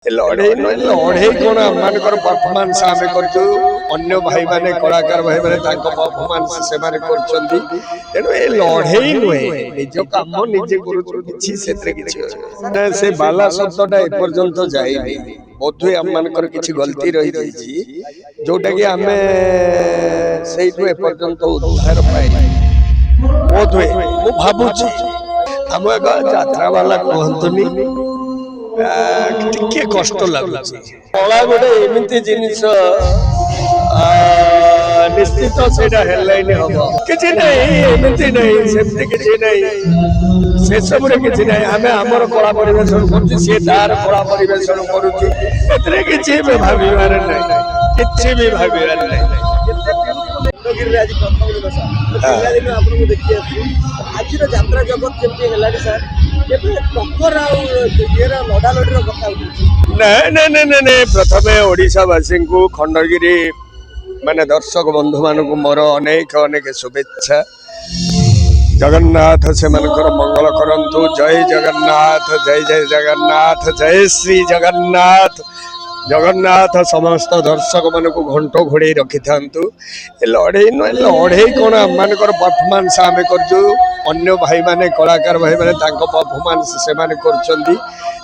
लड़े लड़े कौन आमर परफॉर्मेंस आम कर भाई माने कलाकार भाई माने परफॉर्मेंस से तेणु ये लड़े नुहे निज कम निजे कर से बाला शब्दटा एपर्यंत जाए बोधे आम मानकर किसी गलती रही जाइए जोटा कि आम से एपर्यंत उद्धार पाए बोधे मु भावुची आम यात्रा वाला कहतुनी टिके कष्ट लगुच कला गोटे एमती जिनिस निश्चित से हेडलाइन हम कि एमती नहीं सेमती कि नहीं से सब कि आम आमर कला परिवेशन कर कला परिवेशन करुच्ची भावार ना कि भी भावार ना आज यात्रा जगत जमी सर प्रथमे ओडिशावासी को खंडगिरी माने दर्शक बंधु मान मोर अनेक अनेक शुभेच्छा जगन्नाथ से मंगल करंतु जय जगन्नाथ जय जय जगन्नाथ जय श्री जगन्नाथ जगन्नाथ समस्त दर्शक मान को घंटो घोड़े रखी था लड़े लड़े कौन आम परफॉर्मेंस आम कर भाई माने कलाकार भाई माने परफॉर्मेंस से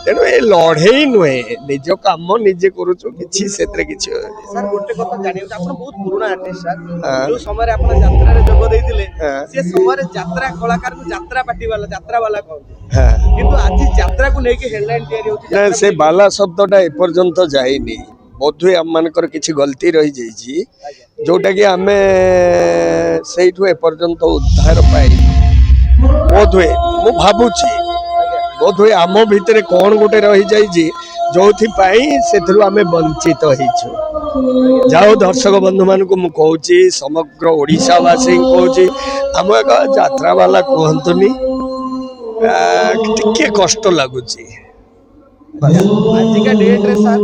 तेणु ये लड़े नुहे निज कम निजे कर गोटे कथा जानियो आपण बहुत पुराना आर्टिस्ट सर जो समय आपण यात्रा रे जोग देइतिले से समय यात्रा कलाकार को यात्रा पार्टी वाला यात्रा वाला कहू किंतु आज यात्रा को लेके हेडलाइन तैयारी होती से बाला शब्दटा एपर्यंत जाइनी बोधे आम मानकर किसी गलती रही जाइए जोटा कि आम से एपर्यंत उद्धार पाए बोधे मु भावुची बोधे आम भितर कौन गोटे रही जाइए जो से आम वंचित हो जाओ दर्शक बंधु मान को मुझे समग्र ओडिशावासी कहूँ आम एक यात्रा वाला कहतुनी टिके कष्ट लगुच आजिका डेट रे सर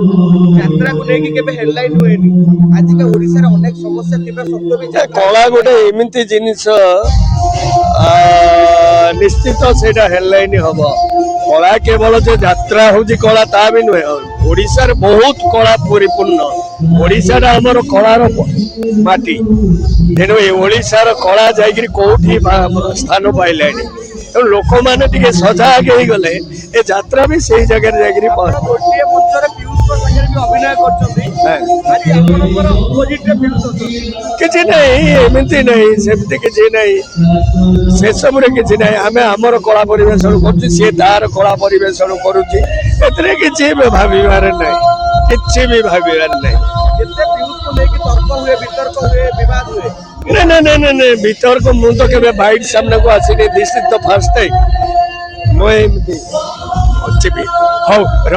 यात्रा को लेके केबे हेडलाइन होएनी आजिका ओडिसा रे अनेक समस्या थिबा सत्व भी कला गोटे एमती जिनिस निश्चित से हेडलाइन हम कला केवल जो यात्रा हूँ कला ता भी नुहे ओडिशा रे बहुत कला परिपूर्ण ओडिशा रे हमर कलार माटी तेणु ये ओडिशा कला जाइए कौटी स्थान पाइलानी तेणु लोक मैंने टे सजाग हो गले ए यात्रा भी सही जगह जाकर गोटे मंचर पीयूष अभिनय किसी नहीं एमती नहीं सेमती कि नहीं से सब कि नहीं आम आमर कला परिवेशन कर कला परिवेशन करुच्ची भावार ना कि भी भावार ना ना ना ना ना भीतर को मुझे तो के बाइट सामने को आसनी this is the first time मुझे हूँ